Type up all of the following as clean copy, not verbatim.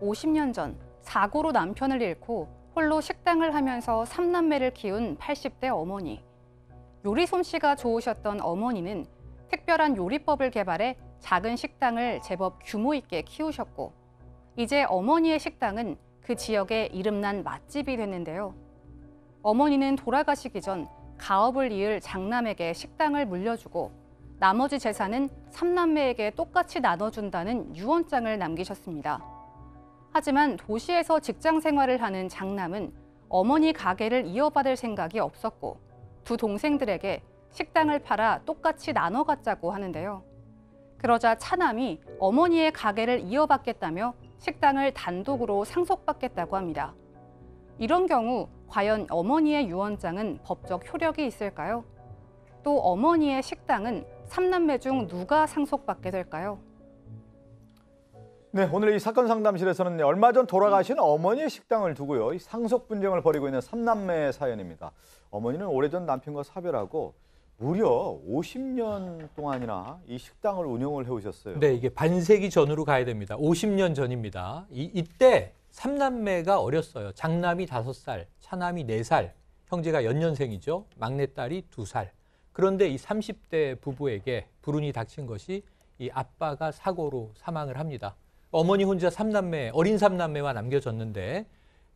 50년 전 사고로 남편을 잃고 홀로 식당을 하면서 3남매를 키운 80대 어머니. 요리 솜씨가 좋으셨던 어머니는 특별한 요리법을 개발해 작은 식당을 제법 규모 있게 키우셨고, 이제 어머니의 식당은 그 지역의 이름난 맛집이 됐는데요. 어머니는 돌아가시기 전 가업을 이을 장남에게 식당을 물려주고 나머지 재산은 3남매에게 똑같이 나눠준다는 유언장을 남기셨습니다. 하지만 도시에서 직장 생활을 하는 장남은 어머니 가게를 이어받을 생각이 없었고 두 동생들에게 식당을 팔아 똑같이 나눠 갖자고 하는데요. 그러자 차남이 어머니의 가게를 이어받겠다며 식당을 단독으로 상속받겠다고 합니다. 이런 경우 과연 어머니의 유언장은 법적 효력이 있을까요? 또 어머니의 식당은 3남매 중 누가 상속받게 될까요? 네, 오늘 이 사건 상담실에서는 얼마 전 돌아가신 어머니의 식당을 두고요, 이 상속 분쟁을 벌이고 있는 3남매의 사연입니다. 어머니는 오래전 남편과 사별하고 무려 50년 동안이나 이 식당을 운영을 해오셨어요. 네, 이게 반세기 전으로 가야 됩니다. 50년 전입니다. 이때 3남매가 어렸어요. 장남이 5살, 차남이 4살, 형제가 연년생이죠. 막내딸이 2살. 그런데 이 30대 부부에게 불운이 닥친 것이 이 아빠가 사고로 사망을 합니다. 어머니 혼자 3남매, 어린 3남매와 남겨졌는데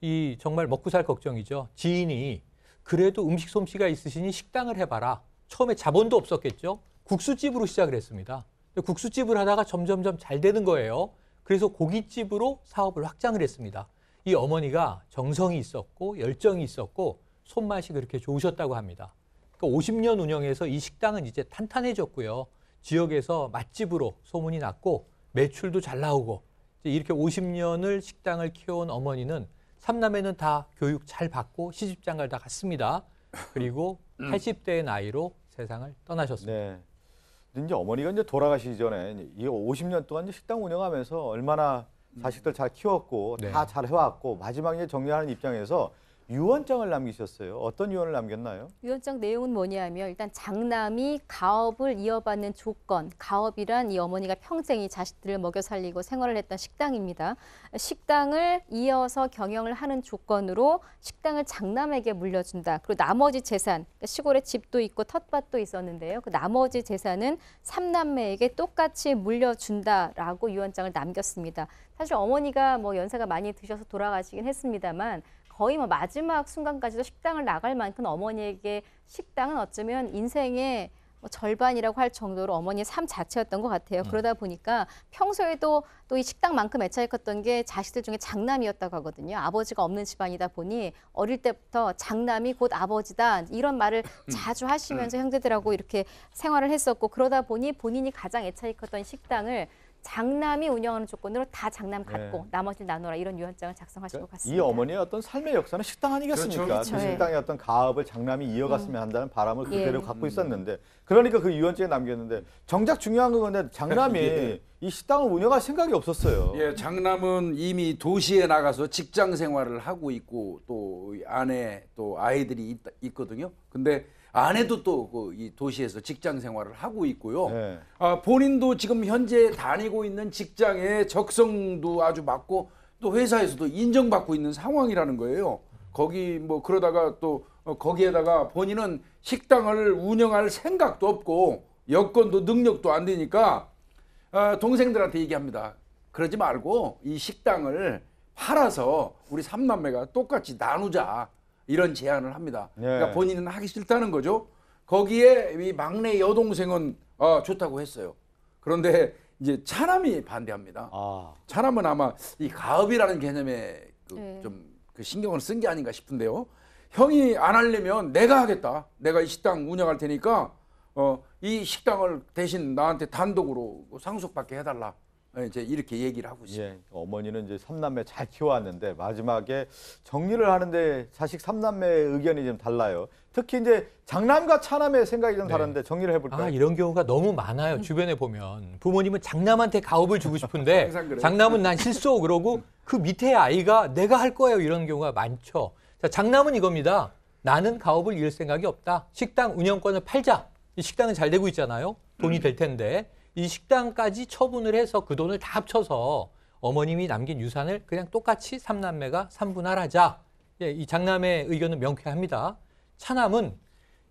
이 정말 먹고 살 걱정이죠. 지인이 그래도 음식 솜씨가 있으시니 식당을 해봐라. 처음에 자본도 없었겠죠. 국수집으로 시작을 했습니다. 국수집을 하다가 점점점 잘 되는 거예요. 그래서 고깃집으로 사업을 확장을 했습니다. 이 어머니가 정성이 있었고 열정이 있었고 손맛이 그렇게 좋으셨다고 합니다. 그러니까 50년 운영해서 이 식당은 이제 탄탄해졌고요. 지역에서 맛집으로 소문이 났고 매출도 잘 나오고 이렇게 50년을 식당을 키워온 어머니는 3남매는 다 교육 잘 받고 시집장가를 다 갔습니다. 그리고 80대의 나이로 세상을 떠나셨습니다. 네. 근데 이제 어머니가 이제 돌아가시기 전에 이 50년 동안 이제 식당 운영하면서 얼마나 자식들 잘 키웠고 네. 다 잘 해왔고 마지막에 정리하는 입장에서 유언장을 남기셨어요. 어떤 유언을 남겼나요? 유언장 내용은 뭐냐면 일단 장남이 가업을 이어받는 조건, 가업이란 이 어머니가 평생 이 자식들을 먹여 살리고 생활을 했던 식당입니다. 식당을 이어서 경영을 하는 조건으로 식당을 장남에게 물려준다. 그리고 나머지 재산, 시골에 집도 있고 텃밭도 있었는데요. 그 나머지 재산은 3남매에게 똑같이 물려준다라고 유언장을 남겼습니다. 사실 어머니가 뭐 연세가 많이 드셔서 돌아가시긴 했습니다만 거의 뭐 마지막 순간까지도 식당을 나갈 만큼 어머니에게 식당은 어쩌면 인생의 뭐 절반이라고 할 정도로 어머니의 삶 자체였던 것 같아요. 그러다 보니까 평소에도 또 이 식당만큼 애착이 컸던 게 자식들 중에 장남이었다고 하거든요. 아버지가 없는 집안이다 보니 어릴 때부터 장남이 곧 아버지다 이런 말을 자주 하시면서 형제들하고 이렇게 생활을 했었고 그러다 보니 본인이 가장 애착이 컸던 식당을 장남이 운영하는 조건으로 다 장남 갖고 나머지를 나눠라 이런 유언장을 작성하신 것 같습니다. 이 어머니의 어떤 삶의 역사는 식당 아니겠습니까? 그렇죠. 그 식당의 어떤 가업을 장남이 이어갔으면 한다는 바람을 그대로 갖고 있었는데 그러니까 그 유언장에 남겼는데 정작 중요한 건 근데 장남이 이 식당을 운영할 생각이 없었어요. 예, 장남은 이미 도시에 나가서 직장 생활을 하고 있고 또 아내 또 아이들이 있거든요. 근데 아내도 또 이 도시에서 직장 생활을 하고 있고요. 네. 본인도 지금 현재 다니고 있는 직장의 적성도 아주 맞고 또 회사에서도 인정받고 있는 상황이라는 거예요. 거기 뭐 그러다가 또 거기에다가 본인은 식당을 운영할 생각도 없고 여건도 능력도 안 되니까 동생들한테 얘기합니다. 그러지 말고 이 식당을 팔아서 우리 3남매가 똑같이 나누자. 이런 제안을 합니다. 그러니까 본인은 하기 싫다는 거죠. 거기에 이 막내 여동생은 좋다고 했어요. 그런데 이제 차남이 반대합니다. 차남은 아마 이 가업이라는 개념에 좀 그 신경을 쓴 게 아닌가 싶은데요. 형이 안 하려면 내가 하겠다. 내가 이 식당 운영할 테니까 이 식당을 대신 나한테 단독으로 상속받게 해달라. 이제 이렇게 얘기를 하고 있어요. 예, 어머니는 이제 3남매 잘 키워왔는데 마지막에 정리를 하는데 자식 3남매의 의견이 좀 달라요. 특히 이제 장남과 차남의 생각이 좀 다른데 정리를 해볼까요? 이런 경우가 너무 많아요. 주변에 보면 부모님은 장남한테 가업을 주고 싶은데 장남은 난 실소 그러고 그 밑에 아이가 내가 할 거예요 이런 경우가 많죠. 자, 장남은 이겁니다. 나는 가업을 이을 생각이 없다. 식당 운영권을 팔자. 이 식당은 잘 되고 있잖아요. 돈이 될 텐데. 이 식당까지 처분을 해서 그 돈을 다 합쳐서 어머님이 남긴 유산을 그냥 똑같이 삼남매가 삼분할하자. 예, 이 장남의 의견은 명쾌합니다. 차남은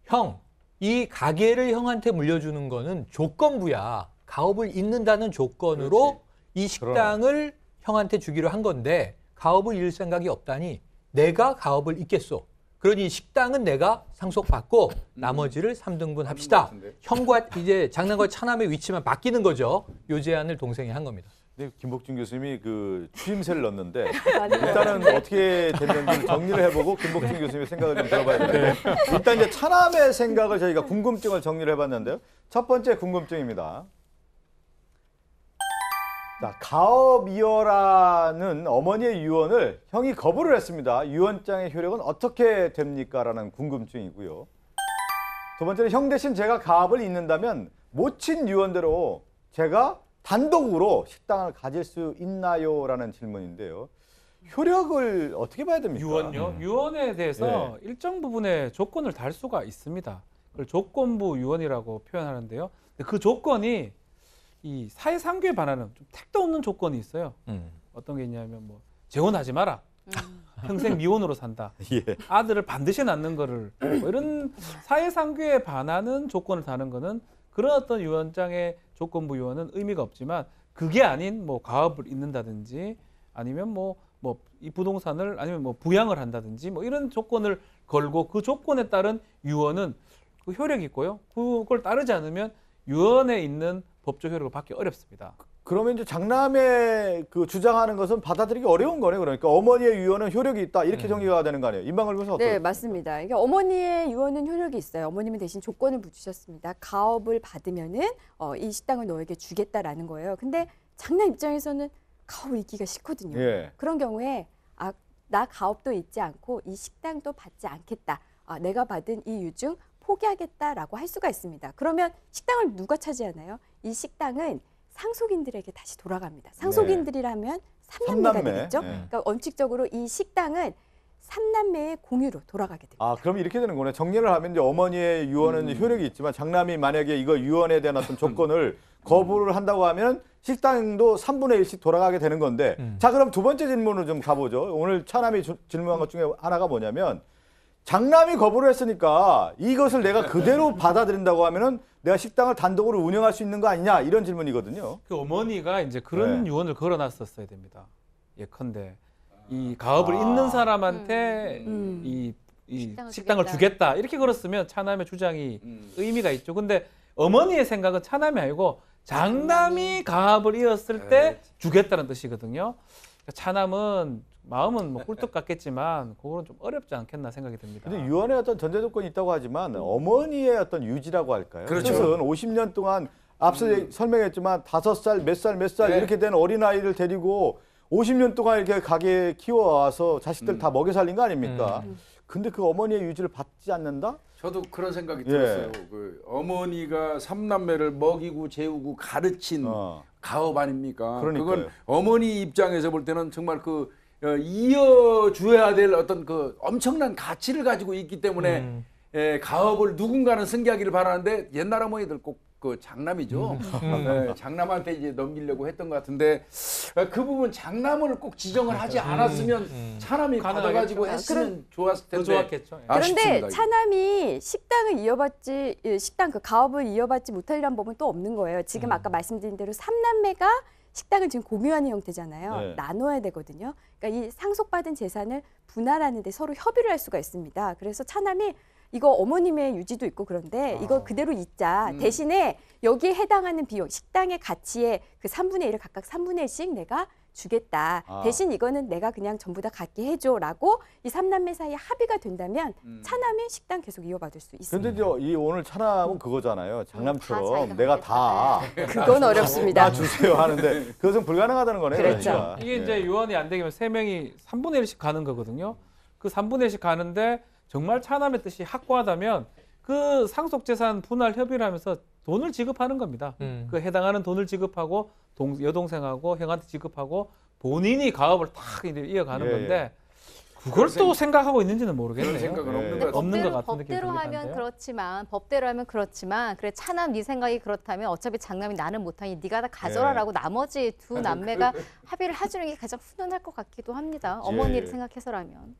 형, 이 가게를 형한테 물려주는 거는 조건부야. 가업을 잇는다는 조건으로 그렇지. 이 식당을 형한테 주기로 한 건데 가업을 잃을 생각이 없다니 내가 가업을 잇겠소. 그러니 식당은 내가 상속받고 나머지를 3등분 합시다. 형과 이제 장남과 차남의 위치만 바뀌는 거죠. 요 제안을 동생이 한 겁니다. 네, 김복준 교수님이 그 추임새를 넣었는데 일단은 어떻게 됐는지 정리를 해보고 김복준 교수님의 생각을 좀 들어봐야 되는데 일단 이제 차남의 생각을 저희가 궁금증을 정리를 해봤는데요. 첫 번째 궁금증입니다. 자, 가업 이어라는 어머니의 유언을 형이 거부를 했습니다. 유언장의 효력은 어떻게 됩니까? 라는 궁금증이고요. 두 번째는 형 대신 제가 가업을 잇는다면 모친 유언대로 제가 단독으로 식당을 가질 수 있나요? 라는 질문인데요. 효력을 어떻게 봐야 됩니까? 유언요? 유언에 대해서 일정 부분의 조건을 달 수가 있습니다. 그걸 조건부 유언이라고 표현하는데요. 근데 그 조건이 이 사회상규에 반하는 좀 택도 없는 조건이 있어요. 어떤 게 있냐면 뭐 재혼하지 마라. 평생 미혼으로 산다. 예. 아들을 반드시 낳는 거를 뭐 이런 사회상규에 반하는 조건을 다는 거는 그런 어떤 유언장의 조건부 유언은 의미가 없지만 그게 아닌 뭐 가업을 잇는다든지 아니면 뭐 이 부동산을 아니면 뭐 부양을 한다든지 뭐 이런 조건을 걸고 그 조건에 따른 유언은 그 효력이 있고요. 그걸 따르지 않으면 유언에 있는 법적 효력을 받기 어렵습니다. 그러면 이제 장남의 그 주장하는 것은 받아들이기 어려운 거네요. 그러니까 어머니의 유언은 효력이 있다 이렇게 정리가 되는 거 아니에요? 임방을 보면서 어떻게? 네, 맞습니다. 이게 어머니의 유언은 효력이 있어요. 어머님은 대신 조건을 붙이셨습니다. 가업을 받으면은 이 식당을 너에게 주겠다라는 거예요. 근데 장남 입장에서는 가업을 잊기가 싫거든요. 예. 그런 경우에 나 가업도 잊지 않고 이 식당도 받지 않겠다. 내가 받은 이 유증 포기하겠다라고 할 수가 있습니다. 그러면 식당을 누가 차지하나요? 이 식당은 상속인들에게 다시 돌아갑니다. 상속인들이라면 삼남매가 되겠죠. 그러니까 원칙적으로 이 식당은 삼남매의 공유로 돌아가게 됩니다. 아, 그럼 이렇게 되는 거네. 정리를 하면 이제 어머니의 유언은 효력이 있지만 장남이 만약에 이거 유언에 대한 어떤 조건을 거부를 한다고 하면 식당도 3분의 1씩 돌아가게 되는 건데 자, 그럼 두 번째 질문으로 좀 가보죠. 오늘 차남이 질문한 것 중에 하나가 뭐냐면 장남이 거부를 했으니까 이것을 내가 그대로 받아들인다고 하면은 내가 식당을 단독으로 운영할 수 있는 거 아니냐 이런 질문이거든요. 그 어머니가 이제 그런 네. 유언을 걸어놨었어야 됩니다. 예컨대 이 가업을 잇는 사람한테 이 식당을 주겠다 이렇게 걸었으면 차남의 주장이 의미가 있죠. 근데 어머니의 생각은 차남이 아니고 장남이 가업을 이었을 때 주겠다는 뜻이거든요. 그러니까 차남은 마음은 뭐 꿀떡 같겠지만 그거는 좀 어렵지 않겠나 생각이 듭니다. 근데 유언에 어떤 전제 조건이 있다고 하지만 어머니의 어떤 유지라고 할까요? 그렇죠. 그것은 50년 동안 앞서 설명했지만 5살, 몇 살 네. 이렇게 된 어린아이를 데리고 50년 동안 이렇게 가게에 키워와서 자식들 다 먹여 살린 거 아닙니까? 근데 그 어머니의 유지를 받지 않는다? 저도 그런 생각이 들었어요. 그 어머니가 삼남매를 먹이고 재우고 가르친 가업 아닙니까? 그러니까요. 그건 어머니 입장에서 볼 때는 정말 그 이어줘야 될 어떤 그 엄청난 가치를 가지고 있기 때문에 가업을 누군가는 승계하기를 바라는데 옛날 어머니들 꼭 그 장남이죠. 장남한테 이제 넘기려고 했던 것 같은데 그 부분 장남을 꼭 지정을 하지 않았으면 차남이 받아가지고 했으면 좋았을 텐데. 더 좋았겠죠. 그런데 아쉽습니다, 차남이 식당을 이어받지 식당 그 가업을 이어받지 못하리란 법은 또 없는 거예요. 지금 아까 말씀드린 대로 삼남매가 식당을 지금 공유하는 형태잖아요. 네. 나눠야 되거든요. 그러니까 이 상속받은 재산을 분할하는 데 서로 협의를 할 수가 있습니다. 그래서 차남이 이거 어머님의 유지도 있고 그런데 이거 그대로 잊자. 대신에 여기에 해당하는 비용, 식당의 가치의 그 3분의 1을 각각 3분의 1씩 내가 주겠다. 대신 이거는 내가 그냥 전부 다 갖게 해줘라고 이 삼남매 사이에 합의가 된다면 차남이 식당 계속 이어받을 수 있습니다. 근데 이 오늘 차남은 그거잖아요. 다 장남처럼 자기가 내가 다 그건 어렵습니다. 나 주세요 하는데 그것은 불가능하다는 거네요. 그렇죠. 그러니까. 이게 이제 유언이 안 되면 3명이 3분의 1씩 가는 거거든요. 그 3분의 1씩 가는데 정말 차남의 뜻이 확고하다면 그 상속재산 분할 협의를 하면서 돈을 지급하는 겁니다. 그 해당하는 돈을 지급하고 여동생하고 형한테 지급하고 본인이 가업을 탁 이어가는 건데 그걸 또 생각하고 있는지는 모르겠네요. 그런 생각은 네. 없는 근데 것 같아요. 없는 것 같은 느낌이 법대로 들긴 하면 한데요. 그렇지만 그래 차남 네 생각이 그렇다면 어차피 장남이 나는 못하니 네가 다 가져라라고 나머지 두 남매가 합의를 해주는 게 가장 훈훈할 것 같기도 합니다. 어머니를 생각해서라면.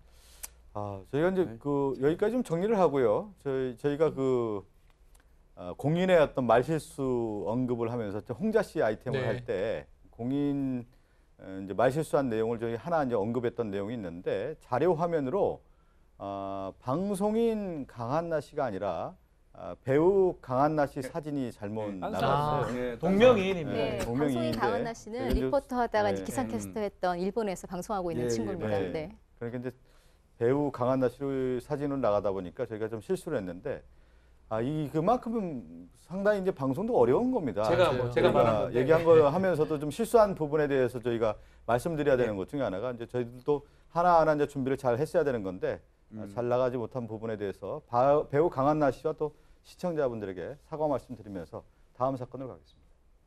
저희가 이제 여기까지 좀 정리를 하고요. 저희가 공인의 어떤 말실수 언급을 하면서 홍자 씨 아이템을 네. 할 때 공인 이제 말실수한 내용을 저희 하나 이제 언급했던 내용이 있는데 자료 화면으로 방송인 강한나 씨가 아니라 배우 강한나 씨 사진이 잘못 나갔어요. 네, 동명이인입니다. 네, 동명이인데 방송인 강한나 씨는 이제 리포터 하다가 이제 네. 기상캐스터 했던 일본에서 방송하고 있는 예, 친구입니다. 네. 네. 그러니까 이제 배우 강한나 씨 사진으로 나가다 보니까 저희가 좀 실수를 했는데 그만큼 상당히 이제 방송도 어려운 겁니다. 제가 저희가 말한 건데. 얘기한 거 하면서도 좀 실수한 부분에 대해서 저희가 말씀드려야 되는 것 중에 하나가 이제 저희들도 하나하나 이제 준비를 잘 했어야 되는 건데 잘 나가지 못한 부분에 대해서 배우 강한나 씨와 또 시청자분들에게 사과 말씀드리면서 다음 사건으로 가겠습니다.